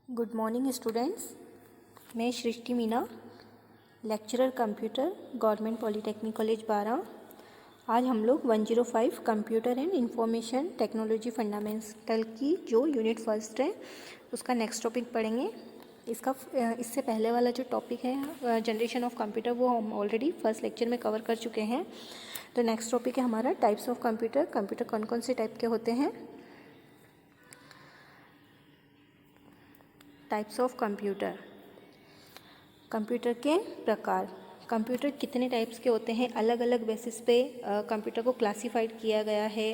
Good morning students. मैं Srishti Meena, lecturer computer, government polytechnic college Bara. आज हम लोग 105 computer and information technology fundamental की जो यूनिट फर्स्ट है उसका नेक्स्ट टॉपिक पढ़ेंगे। इससे पहले वाला जो टॉपिक है जनरेशन ऑफ कंप्यूटर वो हम ऑलरेडी फर्स्ट लेक्चर में कवर कर चुके हैं। तो नेक्स्ट टॉपिक है हमारा टाइप्स ऑफ कंप्यूटर। कंप्यूटर कौन कौन से टाइप के होते हैं। टाइप्स ऑफ कंप्यूटर, कंप्यूटर के प्रकार। कंप्यूटर कितने टाइप्स के होते हैं, अलग अलग बेसिस पे कंप्यूटर को क्लासिफाइड किया गया है।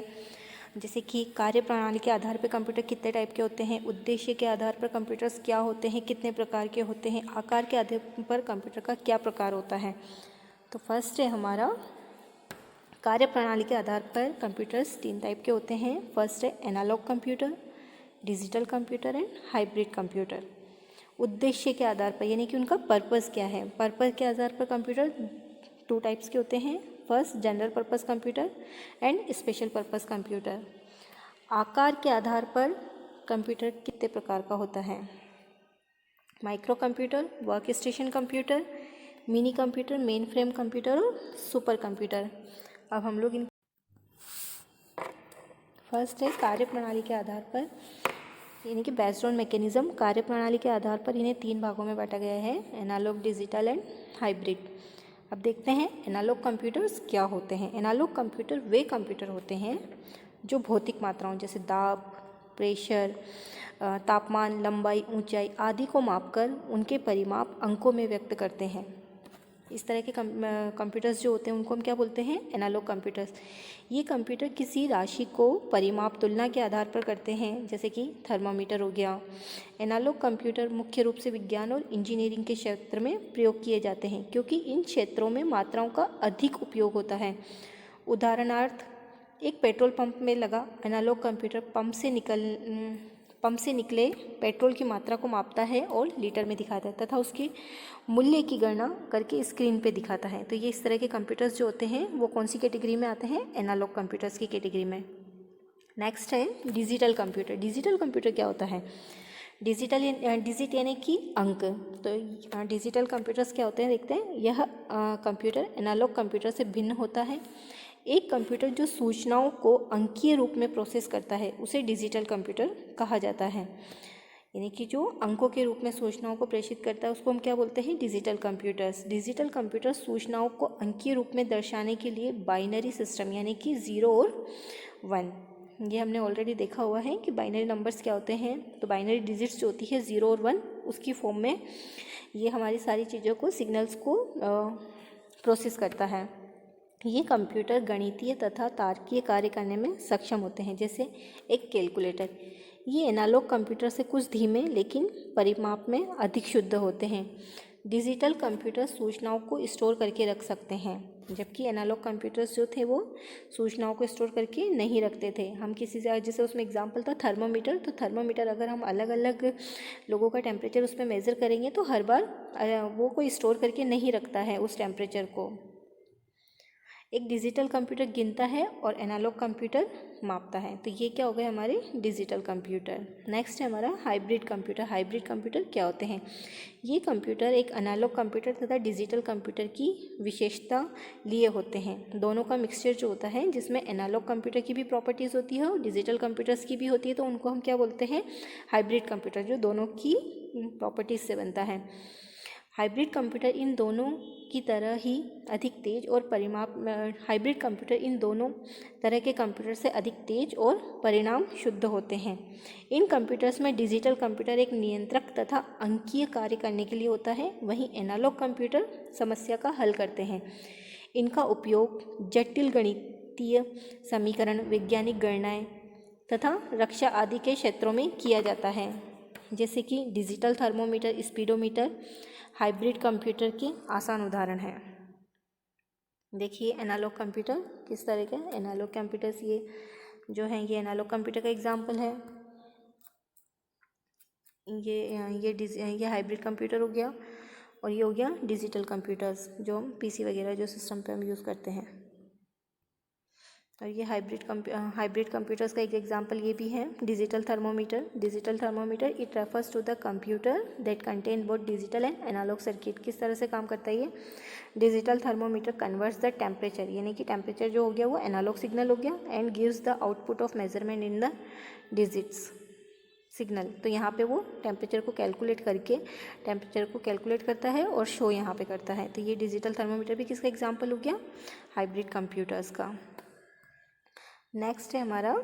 जैसे कि कार्य प्रणाली के आधार पर कंप्यूटर कितने टाइप के होते हैं, उद्देश्य के आधार पर कंप्यूटर्स क्या होते हैं, कितने प्रकार के होते हैं, आकार के आधार पर कंप्यूटर का क्या प्रकार होता है। तो फर्स्ट है हमारा कार्य प्रणाली के आधार पर कंप्यूटर्स 3 टाइप के होते हैं। फर्स्ट है analogue computer, digital computer and hybrid computer. उद्देश्य के आधार पर यानी कि उनका पर्पस क्या है, पर्पस के आधार पर कंप्यूटर 2 टाइप्स के होते हैं। First general purpose computer and special purpose computer. आकार के आधार पर कंप्यूटर कितने प्रकार का होता है। Micro computer, work station computer, mini computer, main frame computer और सुपर कंप्यूटर। अब हम लोग इन फर्स्ट है कार्य प्रणाली के आधार पर यानी कि बेस्ड ऑन मैकेनिज्म। कार्य प्रणाली के आधार पर इन्हें 3 भागों में बांटा गया है, एनालॉग, डिजिटल एंड हाइब्रिड। अब देखते हैं एनालॉग कंप्यूटर्स क्या होते हैं। एनालॉग कंप्यूटर वे कंप्यूटर होते हैं जो भौतिक मात्राओं जैसे दाब, प्रेशर, तापमान, लंबाई, ऊंचाई आदि को मापकर उनके परिमाप अंकों में व्यक्त करते हैं। इस तरह के कंप्यूटर्स जो होते हैं उनको हम क्या बोलते हैं, एनालॉग कंप्यूटर्स। ये कंप्यूटर किसी राशि को परिमाप तुलना के आधार पर करते हैं, जैसे कि थर्मामीटर हो गया। एनालॉग कंप्यूटर मुख्य रूप से विज्ञान और इंजीनियरिंग के क्षेत्र में प्रयोग किए जाते हैं क्योंकि इन क्षेत्रों में मात्राओं का अधिक उपयोग होता है। उदाहरणार्थ, एक पेट्रोल पंप में लगा एनालॉग कंप्यूटर पंप से निकले पेट्रोल की मात्रा को मापता है और लीटर में दिखाता है तथा उसके मूल्य की गणना करके स्क्रीन पे दिखाता है। तो ये इस तरह के कंप्यूटर्स जो होते हैं वो कौन सी कैटेगरी में आते हैं, एनालॉग कंप्यूटर्स की कैटेगरी में। नेक्स्ट है डिजिटल कंप्यूटर। डिजिटल कंप्यूटर क्या होता है, डिजिट यानी कि अंक। तो डिजिटल कंप्यूटर्स क्या होते हैं देखते हैं। यह कंप्यूटर एनालॉग कंप्यूटर से भिन्न होता है। एक कंप्यूटर जो सूचनाओं को अंकीय रूप में प्रोसेस करता है उसे डिजिटल कंप्यूटर कहा जाता है। यानी कि जो अंकों के रूप में सूचनाओं को प्रेषित करता है उसको हम क्या बोलते हैं, डिजिटल कंप्यूटर्स। डिजिटल कंप्यूटर सूचनाओं को अंकीय रूप में दर्शाने के लिए बाइनरी सिस्टम यानी कि 0 और 1, ये हमने ऑलरेडी देखा हुआ है कि बाइनरी नंबर्स क्या होते हैं। तो बाइनरी डिजिट्स जो होती है 0 और 1 उसकी फॉर्म में ये हमारी सारी चीज़ों को, सिग्नल्स को प्रोसेस करता है। ये कंप्यूटर गणितीय तथा तार्किक कार्य करने में सक्षम होते हैं, जैसे एक कैलकुलेटर। ये एनालॉग कंप्यूटर से कुछ धीमे लेकिन परिमाप में अधिक शुद्ध होते हैं। डिजिटल कंप्यूटर सूचनाओं को स्टोर करके रख सकते हैं, जबकि एनालॉग कंप्यूटर्स जो थे वो सूचनाओं को स्टोर करके नहीं रखते थे। हम किसी से, जैसे उसमें एग्जांपल था थर्मामीटर, तो थर्मामीटर अगर हम अलग अलग लोगों का टेम्परेचर उस पर मेज़र करेंगे तो हर बार वो कोई स्टोर करके नहीं रखता है उस टेम्परेचर को। एक डिजिटल कंप्यूटर गिनता है और एनालॉग कंप्यूटर मापता है। तो ये क्या हो गए हमारे डिजिटल कंप्यूटर। नेक्स्ट है हमारा हाइब्रिड कंप्यूटर। हाइब्रिड कंप्यूटर क्या होते हैं, ये कंप्यूटर एक एनालॉग कंप्यूटर तथा डिजिटल कंप्यूटर की विशेषता लिए होते हैं। दोनों का मिक्सचर जो होता है जिसमें एनालॉग कंप्यूटर की भी प्रॉपर्टीज़ होती है और डिजिटल कंप्यूटर्स की भी होती है, तो उनको हम क्या बोलते हैं, हाइब्रिड कंप्यूटर, जो दोनों की प्रॉपर्टीज़ से बनता है। हाइब्रिड कंप्यूटर इन दोनों की तरह ही अधिक तेज और हाइब्रिड कंप्यूटर इन दोनों तरह के कंप्यूटर से अधिक तेज और परिणाम शुद्ध होते हैं। इन कंप्यूटर्स में डिजिटल कंप्यूटर एक नियंत्रक तथा अंकीय कार्य करने के लिए होता है, वहीं एनालॉग कंप्यूटर समस्या का हल करते हैं। इनका उपयोग जटिल गणितीय समीकरण, वैज्ञानिक गणनाएं तथा रक्षा आदि के क्षेत्रों में किया जाता है, जैसे कि digital thermometer, speedometer hybrid computer के आसान उदाहरण हैं। देखिए एनालॉग कंप्यूटर किस तरह के, एनालॉग कंप्यूटर्स ये जो हैं ये एनालॉग कंप्यूटर का एग्जांपल है। ये हाइब्रिड कंप्यूटर हो गया और ये हो गया डिजिटल कंप्यूटर्स जो हम पीसी वगैरह जो सिस्टम पे हम यूज़ करते हैं। और ये हाइब्रिड कंप्यूटर्स का एक एग्जांपल ये भी है, digital thermometer it refers to the computer that contain both digital and analogue circuit. किस तरह से काम करता है ये? Digital thermometer converts the temperature, यानी कि टेम्परेचर जो हो गया वो एनालॉग सिग्नल हो गया, and gives the output of measurement in the digits signal. तो यहाँ पे वो टेम्परेचर को कैलकुलेट करता है और शो यहाँ पे करता है। तो ये डिजिटल थर्मोमीटर भी किसका एग्जांपल हो गया? हाइब्रिड कंप्यूटर्स का। नेक्स्ट है हमारा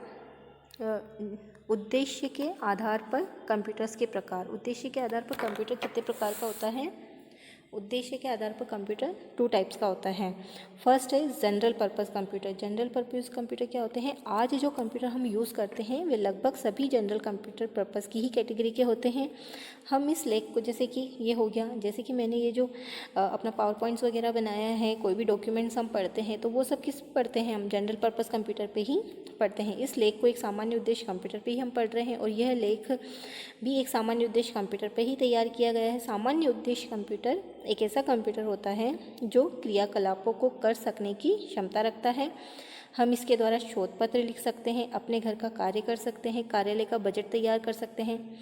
उद्देश्य के आधार पर कंप्यूटर्स के प्रकार। उद्देश्य के आधार पर कंप्यूटर कितने प्रकार का होता है? उद्देश्य के आधार पर कंप्यूटर 2 टाइप्स का होता है। फर्स्ट है general purpose computer. General purpose computer क्या होते हैं? आज जो कंप्यूटर हम यूज़ करते हैं वे लगभग सभी जनरल कंप्यूटर पर्पस की ही कैटेगरी के होते हैं। हम इस लेख को, जैसे कि ये हो गया, जैसे कि मैंने ये जो अपना पावर पॉइंट्स वगैरह बनाया है, कोई भी डॉक्यूमेंट्स हम पढ़ते हैं तो वो सब किस पढ़ते हैं? हम जनरल पर्पस कंप्यूटर पे ही पढ़ते हैं। इस लेख को एक सामान्य उद्देश्य कंप्यूटर पे ही हम पढ़ रहे हैं, और यह लेख भी एक सामान्य उद्देश्य कंप्यूटर पे ही तैयार किया गया है। सामान्य उद्देश्य कंप्यूटर एक ऐसा कंप्यूटर होता है जो क्रियाकलापों को कर सकने की क्षमता रखता है। हम इसके द्वारा शोध पत्र लिख सकते हैं, अपने घर का कार्य कर सकते हैं, कार्यालय का बजट तैयार कर सकते हैं,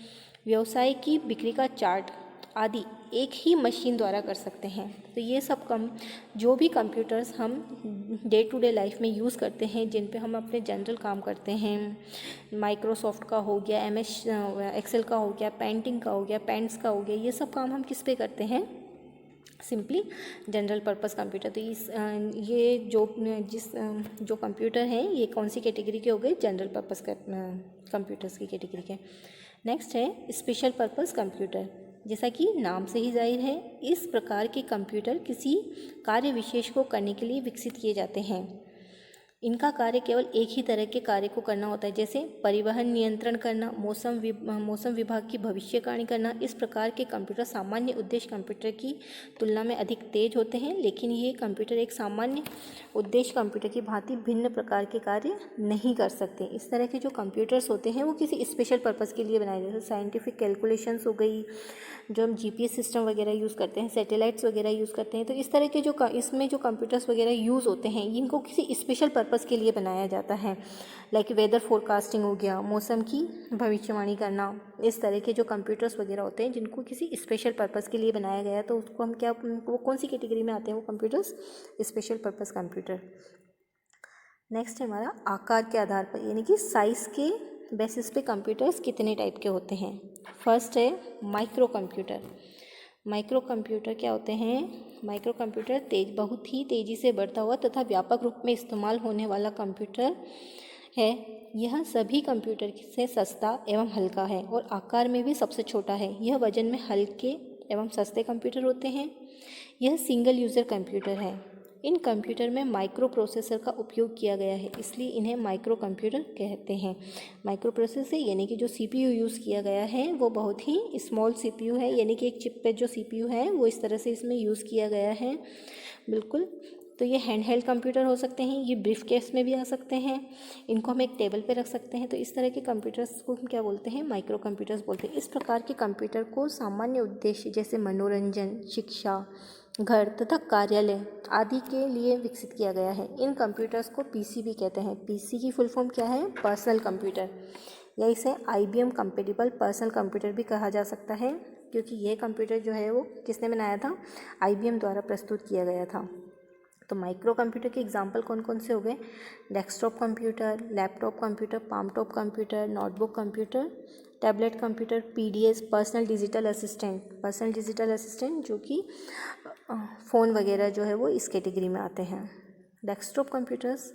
व्यवसाय की बिक्री का चार्ट आदि एक ही मशीन द्वारा कर सकते हैं। तो ये सब जो भी कंप्यूटर्स हम डे टू डे लाइफ में यूज़ करते हैं, जिन पे हम अपने जनरल काम करते हैं, माइक्रोसॉफ्ट का हो गया, MS एक्सेल का हो गया, पेंटिंग का हो गया, पेंट्स का हो गया, ये सब काम हम किस पे करते हैं? Simply general purpose computer. तो ये जो कंप्यूटर हैं ये कौन सी कैटेगरी के हो गए? जनरल पर्पस कंप्यूटर्स की कैटेगरी के। नेक्स्ट है स्पेशल पर्पस कंप्यूटर। जैसा कि नाम से ही जाहिर है, इस प्रकार के कंप्यूटर किसी कार्य विशेष को करने के लिए विकसित किए जाते हैं। इनका कार्य केवल एक ही तरह के कार्य को करना होता है, जैसे परिवहन नियंत्रण करना, मौसम विभाग की भविष्यवाणी करना। इस प्रकार के कंप्यूटर सामान्य उद्देश्य कंप्यूटर की तुलना में अधिक तेज होते हैं, लेकिन ये कंप्यूटर एक सामान्य उद्देश्य कंप्यूटर की भांति भिन्न प्रकार के कार्य नहीं कर सकते। इस तरह के जो कंप्यूटर्स होते हैं वो किसी स्पेशल पर्पज़ के लिए बनाए, जैसे साइंटिफिक कैलकुलेशंस हो गई, जो हम GPS सिस्टम वगैरह यूज़ करते हैं, सैटेलाइट्स वगैरह यूज़ करते हैं। तो इस तरह के इसमें जो कंप्यूटर्स वगैरह यूज़ होते हैं, इनको किसी स्पेशल पर्पज़ के लिए बनाया जाता है। लाइक वेदर फोरकास्टिंग हो गया, मौसम की भविष्यवाणी करना। इस तरह के जो कंप्यूटर्स वगैरह होते हैं जिनको किसी स्पेशल पर्पज़ के लिए बनाया गया, तो उसको हम वो कौन सी कैटेगरी में आते हैं? वो computers special purpose computer. Next है हमारा आकार के आधार पर, यानी कि साइज़ के बेसिस पे कंप्यूटर्स कितने टाइप के होते हैं। फर्स्ट है माइक्रो कंप्यूटर। माइक्रो कंप्यूटर क्या होते हैं? माइक्रो कंप्यूटर बहुत ही तेज़ी से बढ़ता हुआ तथा व्यापक रूप में इस्तेमाल होने वाला कंप्यूटर है। यह सभी कंप्यूटर से सस्ता एवं हल्का है और आकार में भी सबसे छोटा है। यह वजन में हल्के एवं सस्ते कंप्यूटर होते हैं। यह सिंगल यूज़र कंप्यूटर है। इन कंप्यूटर में माइक्रो प्रोसेसर का उपयोग किया गया है, इसलिए इन्हें माइक्रो कंप्यूटर कहते हैं। माइक्रो प्रोसेसर यानी कि जो CPU यूज़ किया गया है वो बहुत ही स्मॉल CPU है, यानी कि एक चिप पे जो CPU है वो इस तरह से इसमें यूज़ किया गया है। बिल्कुल। तो ये हैंड कंप्यूटर हो सकते हैं, ये ब्रीफ केस में भी आ सकते हैं, इनको हम एक टेबल पे रख सकते हैं। तो इस तरह के कंप्यूटर्स को हम क्या बोलते हैं? माइक्रो कंप्यूटर्स बोलते हैं। इस प्रकार के कंप्यूटर को सामान्य उद्देश्य जैसे मनोरंजन, शिक्षा, घर तथा कार्यालय आदि के लिए विकसित किया गया है। इन कंप्यूटर्स को PC भी कहते हैं। PC की फुल फॉर्म क्या है? पर्सनल कंप्यूटर, या इसे IBM कंपेटिबल पर्सनल कंप्यूटर भी कहा जा सकता है, क्योंकि यह कंप्यूटर जो है वो किसने बनाया था? IBM द्वारा प्रस्तुत किया गया था। तो माइक्रो कंप्यूटर के एग्जाम्पल कौन कौन से हो गए? Desktop computer, laptop computer, palm top computer, notebook computer, tablet computer, PDS, personal digital assistant जो कि फ़ोन वगैरह जो है वो इस कैटेगरी में आते हैं। डेस्कटॉप कंप्यूटर्स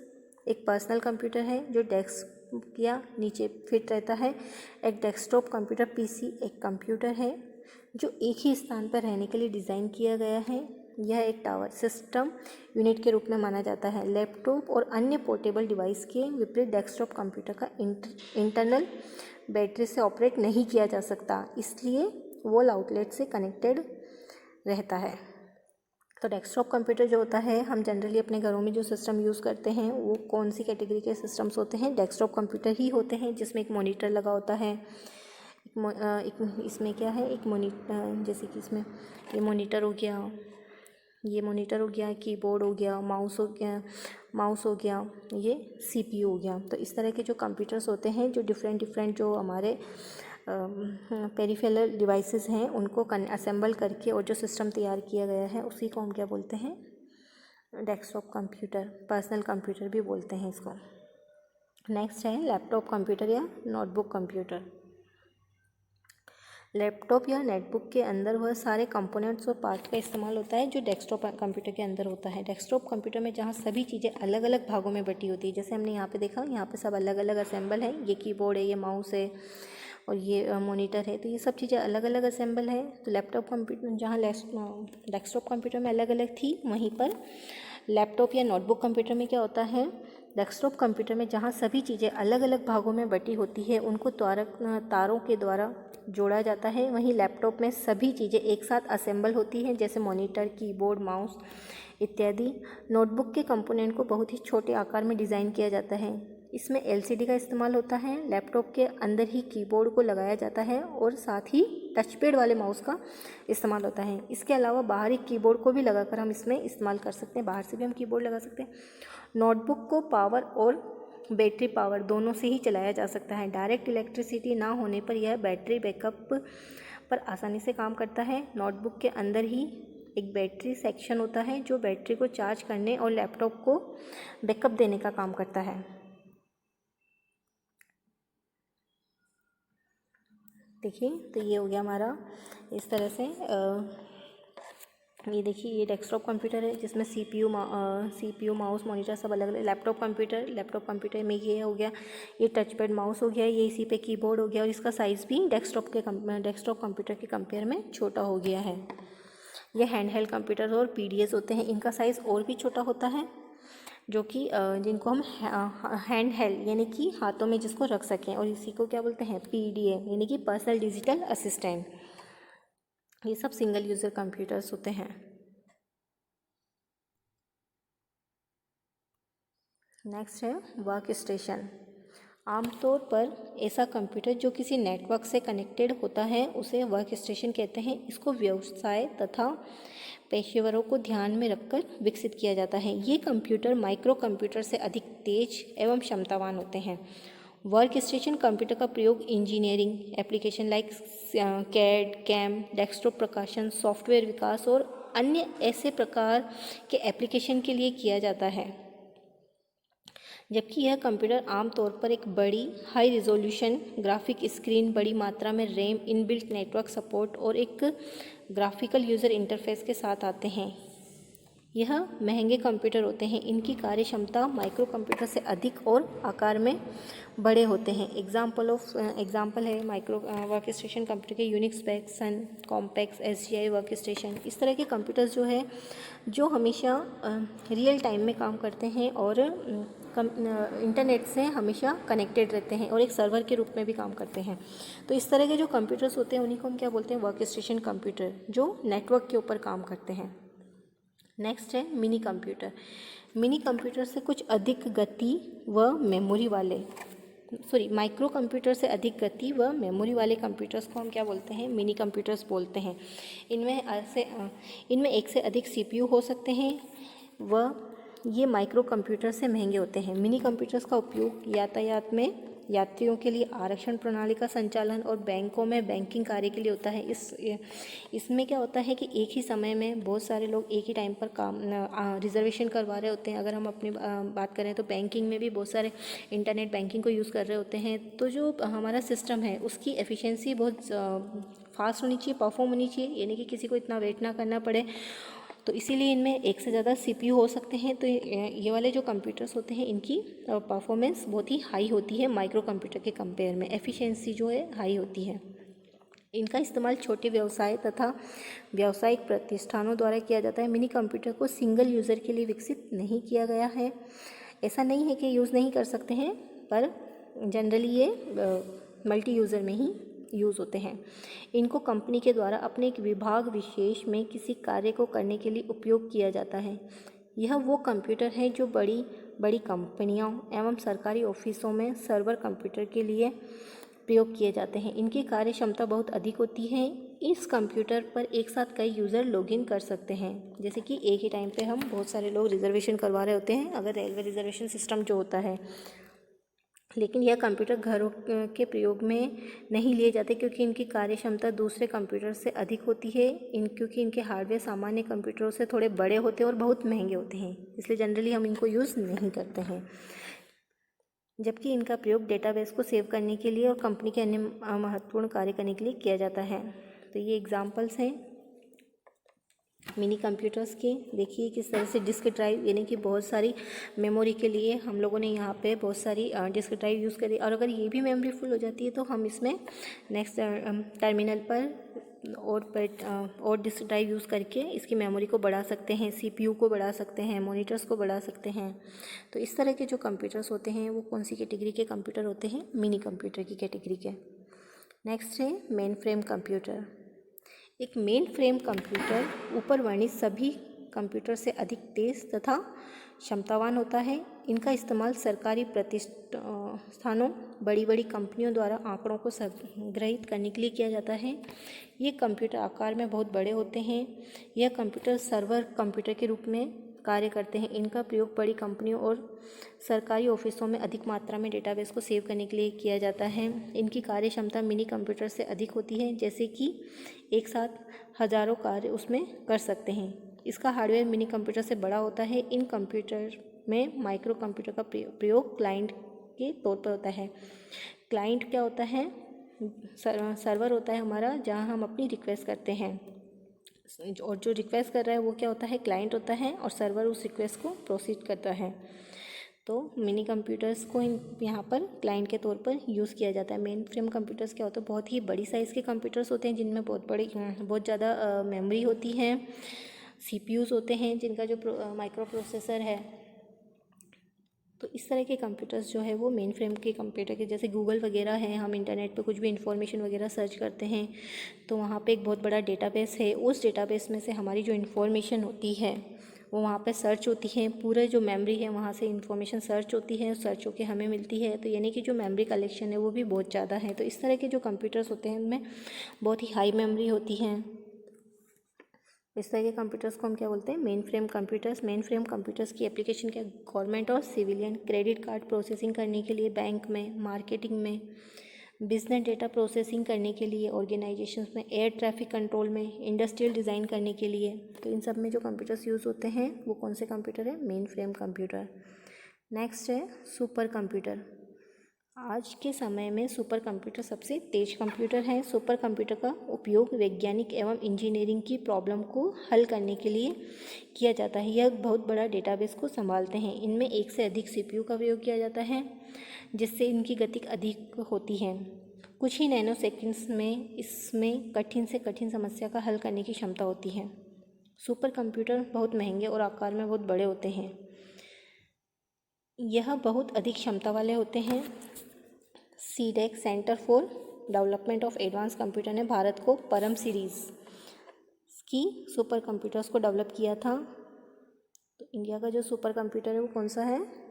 एक पर्सनल कंप्यूटर है जो डेस्क या नीचे फिट रहता है। एक डेस्कटॉप कंप्यूटर PC एक कंप्यूटर है जो एक ही स्थान पर रहने के लिए डिज़ाइन किया गया है। यह एक टावर सिस्टम यूनिट के रूप में माना जाता है। लैपटॉप और अन्य पोर्टेबल डिवाइस के विपरीत डेस्कटॉप कंप्यूटर का इंटरनल बैटरी से ऑपरेट नहीं किया जा सकता, इसलिए वॉल आउटलेट से कनेक्टेड रहता है। तो डेस्कटॉप कंप्यूटर जो होता है, हम जनरली अपने घरों में जो सिस्टम यूज़ करते हैं वो कौन सी कैटेगरी के सिस्टम्स होते हैं? डेस्कटॉप कंप्यूटर ही होते हैं, जिसमें एक मॉनिटर लगा होता है। इसमें क्या है? एक मॉनिटर, जैसे कि इसमें ये मॉनिटर हो गया, ये मॉनिटर हो गया, कीबोर्ड हो गया, माउस हो गया, ये सीपीयू हो गया। तो इस तरह के जो कंप्यूटर्स होते हैं, जो डिफरेंट जो हमारे पेरिफेरल डिवाइसेस हैं, उनको असेंबल करके और जो सिस्टम तैयार किया गया है उसी को हम क्या बोलते हैं, डेस्कटॉप कंप्यूटर, पर्सनल कंप्यूटर भी बोलते हैं इसको। नेक्स्ट है लैपटॉप कंप्यूटर या नोटबुक कंप्यूटर। लैपटॉप या नेटबुक के अंदर वह सारे कंपोनेंट्स और पार्ट का इस्तेमाल होता है जो डेस्कटॉप कंप्यूटर के अंदर होता है। डेस्कटॉप कंप्यूटर में जहाँ सभी चीज़ें अलग अलग भागों में बटी होती है, जैसे हमने यहाँ पे देखा, यहाँ पे सब अलग अलग असेंबल है, ये कीबोर्ड है, ये माउस है और ये मॉनिटर है, तो ये सब चीज़ें अलग अलग असेंबल है। तो लैपटॉप कंप्यूटर जहाँ डेस्कटॉप कंप्यूटर में अलग अलग थी, वहीं पर लैपटॉप या नोटबुक कंप्यूटर में क्या होता है, डेस्कटॉप कंप्यूटर में जहाँ सभी चीज़ें अलग अलग भागों में बटी होती है उनको तारों के द्वारा जोड़ा जाता है। वहीं लैपटॉप में सभी चीज़ें एक साथ असेंबल होती हैं, जैसे मॉनिटर, कीबोर्ड, माउस इत्यादि। नोटबुक के कंपोनेंट को बहुत ही छोटे आकार में डिज़ाइन किया जाता है। इसमें एलसीडी का इस्तेमाल होता है। लैपटॉप के अंदर ही कीबोर्ड को लगाया जाता है और साथ ही टचपैड वाले माउस का इस्तेमाल होता है। इसके अलावा बाहरी कीबोर्ड को भी लगाकर हम इसमें इस्तेमाल कर सकते हैं, बाहर से भी हम कीबोर्ड लगा सकते हैं। नोटबुक को पावर और बैटरी पावर दोनों से ही चलाया जा सकता है। डायरेक्ट इलेक्ट्रिसिटी ना होने पर यह बैटरी बैकअप पर आसानी से काम करता है। नोटबुक के अंदर ही एक बैटरी सेक्शन होता है जो बैटरी को चार्ज करने और लैपटॉप को बैकअप देने का काम करता है। देखिए, तो ये हो गया हमारा इस तरह से ये देखिए, ये डेस्कटॉप कंप्यूटर है जिसमें सीपीयू, माउस, मॉनिटर सब अलग अलग। लैपटॉप कंप्यूटर में ये हो गया, ये टचपैड माउस हो गया, ये इसी पे कीबोर्ड हो गया और इसका साइज़ भी डेस्कटॉप कंप्यूटर के कंपेयर में छोटा हो गया है। ये हैंडहेल्ड कंप्यूटर और पीडीएस होते हैं, इनका साइज़ और भी छोटा होता है, जो कि जिनको हम हैंड हेल्ड यानी कि हाथों में जिसको रख सकें, और इसी को क्या बोलते हैं, पीडीए यानी कि पर्सनल डिजिटल असिस्टेंट। ये सब सिंगल यूज़र कंप्यूटर्स होते हैं। नेक्स्ट है वर्क स्टेशन। आमतौर पर ऐसा कंप्यूटर जो किसी नेटवर्क से कनेक्टेड होता है उसे वर्क स्टेशन कहते हैं। इसको व्यवसाय तथा पेशेवरों को ध्यान में रखकर विकसित किया जाता है। ये कंप्यूटर माइक्रो कंप्यूटर से अधिक तेज एवं क्षमतावान होते हैं। वर्क स्टेशन कंप्यूटर का प्रयोग engineering application like CAD, CAM, desktop प्रकाशन, सॉफ्टवेयर विकास और अन्य ऐसे प्रकार के एप्लीकेशन के लिए किया जाता है। जबकि यह कंप्यूटर आमतौर पर एक बड़ी हाई रिजोल्यूशन ग्राफिक स्क्रीन, बड़ी मात्रा में रैम, इनबिल्ट नेटवर्क सपोर्ट और एक ग्राफिकल यूज़र इंटरफेस के साथ आते हैं। यह महंगे कंप्यूटर होते हैं। इनकी कार्य क्षमता माइक्रो कंप्यूटर से अधिक और आकार में बड़े होते हैं। एग्जाम्पल है माइक्रो वर्क स्टेशन कंप्यूटर के यूनिक्स, पैक्स, सन, कॉम्पैक्स, एसजीआई वर्क स्टेशन। इस तरह के कंप्यूटर्स जो है जो हमेशा रियल टाइम में काम करते हैं और इंटरनेट से हमेशा कनेक्टेड रहते हैं और एक सर्वर के रूप में भी काम करते हैं। तो इस तरह के जो कंप्यूटर्स होते हैं उन्हीं को हम क्या बोलते हैं, वर्क स्टेशन कंप्यूटर, जो नेटवर्क के ऊपर काम करते हैं। नेक्स्ट है मिनी कंप्यूटर। मिनी कंप्यूटर से कुछ अधिक गति व मेमोरी वाले माइक्रो कंप्यूटर से अधिक गति व मेमोरी वाले कंप्यूटर्स को हम क्या बोलते हैं, मिनी कंप्यूटर्स बोलते हैं। इनमें एक से अधिक सीपीयू हो सकते हैं व ये माइक्रो कंप्यूटर से महंगे होते हैं। मिनी कंप्यूटर्स का उपयोग यातायात में यात्रियों के लिए आरक्षण प्रणाली का संचालन और बैंकों में बैंकिंग कार्य के लिए होता है। इसमें क्या होता है कि एक ही समय में बहुत सारे लोग एक ही टाइम पर रिजर्वेशन करवा रहे होते हैं। अगर हम अपनी बात करें तो बैंकिंग में भी बहुत सारे इंटरनेट बैंकिंग को यूज़ कर रहे होते हैं। तो जो हमारा सिस्टम है उसकी एफिशिएंसी बहुत फास्ट होनी चाहिए, परफॉर्म होनी चाहिए, यानी कि किसी को इतना वेट ना करना पड़े। तो इसीलिए इनमें एक से ज़्यादा सीपीयू हो सकते हैं। तो ये वाले जो कंप्यूटर्स होते हैं इनकी परफॉर्मेंस बहुत ही हाई होती है माइक्रो कंप्यूटर के कंपेयर में, एफिशिएंसी जो है हाई होती है। इनका इस्तेमाल छोटे व्यवसाय तथा व्यावसायिक प्रतिष्ठानों द्वारा किया जाता है। मिनी कंप्यूटर को सिंगल यूज़र के लिए विकसित नहीं किया गया है। ऐसा नहीं है कि यूज़ नहीं कर सकते हैं, पर जनरली ये मल्टी यूज़र में ही यूज़ होते हैं। इनको कंपनी के द्वारा अपने एक विभाग विशेष में किसी कार्य को करने के लिए उपयोग किया जाता है। यह वो कंप्यूटर है जो बड़ी बड़ी कंपनियों एवं सरकारी ऑफिसों में सर्वर कंप्यूटर के लिए प्रयोग किए जाते हैं। इनकी कार्य क्षमता बहुत अधिक होती है। इस कंप्यूटर पर एक साथ कई यूज़र लॉगिन कर सकते हैं। जैसे कि एक ही टाइम पे हम बहुत सारे लोग रिजर्वेशन करवा रहे होते हैं, अगर रेलवे रिजर्वेशन सिस्टम जो होता है। लेकिन यह कंप्यूटर घरों के प्रयोग में नहीं लिए जाते क्योंकि इनकी कार्य क्षमता दूसरे कंप्यूटर से अधिक होती है। क्योंकि इनके हार्डवेयर सामान्य कंप्यूटरों से थोड़े बड़े होते हैं और बहुत महंगे होते हैं, इसलिए जनरली हम इनको यूज़ नहीं करते हैं। जबकि इनका प्रयोग डेटाबेस को सेव करने के लिए और कंपनी के अन्य महत्वपूर्ण कार्य करने के लिए किया जाता है। तो ये एग्जांपल्स हैं मिनी कंप्यूटर्स के। देखिए किस तरह से डिस्क ड्राइव, यानी कि बहुत सारी मेमोरी के लिए हम लोगों ने यहाँ पे बहुत सारी डिस्क ड्राइव यूज़ करी, और अगर ये भी मेमोरी फुल हो जाती है तो हम इसमें नेक्स्ट टर्मिनल पर और डिस्क ड्राइव यूज़ करके इसकी मेमोरी को बढ़ा सकते हैं, CPU को बढ़ा सकते हैं, मॉनिटर्स को बढ़ा सकते हैं। तो इस तरह के जो कंप्यूटर्स होते हैं वो कौन सी कैटेगरी के कंप्यूटर होते हैं? मिनी कंप्यूटर की कैटेगरी के। नेक्स्ट है मेन फ्रेम कंप्यूटर। एक मेन फ्रेम कंप्यूटर ऊपर वर्णित सभी कंप्यूटर से अधिक तेज तथा क्षमतावान होता है। इनका इस्तेमाल सरकारी प्रतिष्ठानों, बड़ी बड़ी कंपनियों द्वारा आंकड़ों को संग्रहित करने के लिए किया जाता है। ये कंप्यूटर आकार में बहुत बड़े होते हैं। यह कंप्यूटर सर्वर कंप्यूटर के रूप में कार्य करते हैं। इनका प्रयोग बड़ी कंपनियों और सरकारी ऑफिसों में अधिक मात्रा में डेटाबेस को सेव करने के लिए किया जाता है। इनकी कार्य क्षमता मिनी कंप्यूटर से अधिक होती है, जैसे कि एक साथ हजारों कार्य उसमें कर सकते हैं। इसका हार्डवेयर मिनी कंप्यूटर से बड़ा होता है। इन कंप्यूटर में माइक्रो कंप्यूटर का प्रयोग क्लाइंट के तौर पर होता है। क्लाइंट क्या होता है? सर्वर होता है हमारा, जहाँ हम अपनी रिक्वेस्ट करते हैं, और जो रिक्वेस्ट कर रहा है वो क्या होता है? क्लाइंट होता है, और सर्वर उस रिक्वेस्ट को प्रोसीड करता है। तो मिनी कंप्यूटर्स को यहाँ पर क्लाइंट के तौर पर यूज़ किया जाता है। मेन फ्रेम कंप्यूटर्स क्या होता है? बहुत ही बड़ी साइज़ के कंप्यूटर्स होते हैं जिनमें बहुत ज़्यादा मेमोरी होती है, CPUs होते हैं जिनका जो माइक्रो प्रोसेसर है। तो इस तरह के कंप्यूटर्स जो है वो मेन फ्रेम के कंप्यूटर के, जैसे गूगल वगैरह है, हम इंटरनेट पे कुछ भी इंफॉर्मेशन वगैरह सर्च करते हैं तो वहाँ पे एक बहुत बड़ा डेटाबेस है। उस डेटाबेस में से हमारी जो इन्फॉर्मेशन होती है वो वहाँ पे सर्च होती है। पूरे जो मेमोरी है वहाँ से इन्फॉर्मेशन सर्च होती है, सर्च होके हमें मिलती है। तो यानी कि जो मेमोरी कलेक्शन है वो भी बहुत ज़्यादा है। तो इस तरह के जो कंप्यूटर्स होते हैं उनमें बहुत ही हाई मेमोरी होती है। इस तरह के कंप्यूटर्स को हम क्या बोलते हैं? Main frame computers. Main frame computers की एप्लीकेशन क्या? गवर्नमेंट और सिविलियन क्रेडिट कार्ड प्रोसेसिंग करने के लिए, बैंक में, मार्केटिंग में, बिजनेस डेटा प्रोसेसिंग करने के लिए, ऑर्गेनाइजेशंस में, एयर ट्रैफिक कंट्रोल में, इंडस्ट्रियल डिज़ाइन करने के लिए। तो इन सब में जो कंप्यूटर्स यूज़ होते हैं वो कौन से कंप्यूटर है? Main frame computer. नेक्स्ट है सुपर कंप्यूटर। आज के समय में सुपर कंप्यूटर सबसे तेज कंप्यूटर हैं। सुपर कंप्यूटर का उपयोग वैज्ञानिक एवं इंजीनियरिंग की प्रॉब्लम को हल करने के लिए किया जाता है। यह बहुत बड़ा डेटाबेस को संभालते हैं। इनमें एक से अधिक CPU का प्रयोग किया जाता है जिससे इनकी गति अधिक होती है। कुछ ही नैनो सेकेंड्स में इसमें कठिन से कठिन समस्या का हल करने की क्षमता होती है। सुपर कंप्यूटर बहुत महंगे और आकार में बहुत बड़े होते हैं। यह बहुत अधिक क्षमता वाले होते हैं। CDEC centre for development of advance computer ने भारत को परम सीरीज़ की सुपर कंप्यूटर्स को डेवलप किया था। तो इंडिया का जो सुपर कंप्यूटर है वो कौन सा है?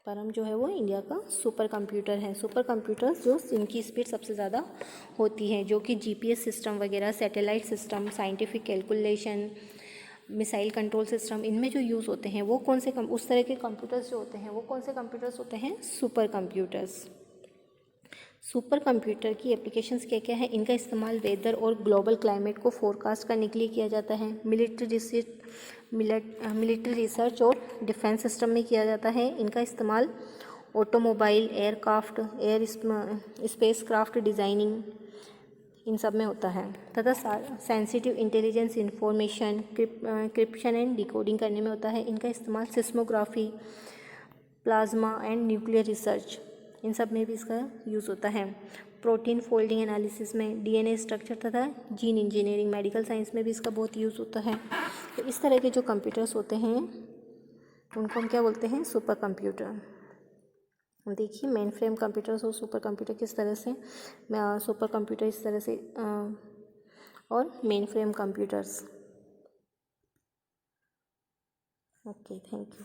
परम जो है वो इंडिया का सुपर कंप्यूटर है। सुपर कंप्यूटर्स जो इनकी स्पीड सबसे ज़्यादा होती है, जो कि GPS सिस्टम वगैरह, satellite system, scientific calculation, missile control system, इनमें जो यूज़ होते हैं वो कौन से उस तरह के कंप्यूटर्स जो होते हैं वो कौन से कंप्यूटर्स होते हैं? Super computers. सुपर कंप्यूटर की एप्लीकेशंस क्या क्या है? इनका इस्तेमाल वेदर और ग्लोबल क्लाइमेट को फोरकास्ट करने के लिए किया जाता है। मिलिट्री रिसर्च और डिफेंस सिस्टम में किया जाता है। इनका इस्तेमाल automobile, aircraft, space craft designing, इन सब में होता है। तथा sensitive intelligence information encryption and decoding करने में होता है। इनका इस्तेमाल seismography, plasma and nuclear research, इन सब में भी इसका यूज़ होता है। प्रोटीन फोल्डिंग एनालिसिस में, DNA स्ट्रक्चर तथा जीन इंजीनियरिंग, मेडिकल साइंस में भी इसका बहुत यूज़ होता है। तो इस तरह के जो कंप्यूटर्स होते हैं उनको हम क्या बोलते हैं? Super computer. देखिए मेन फ्रेम कंप्यूटर्स और सुपर कंप्यूटर किस तरह से, सुपर कंप्यूटर इस तरह से और main frame computers. Okay, thank you.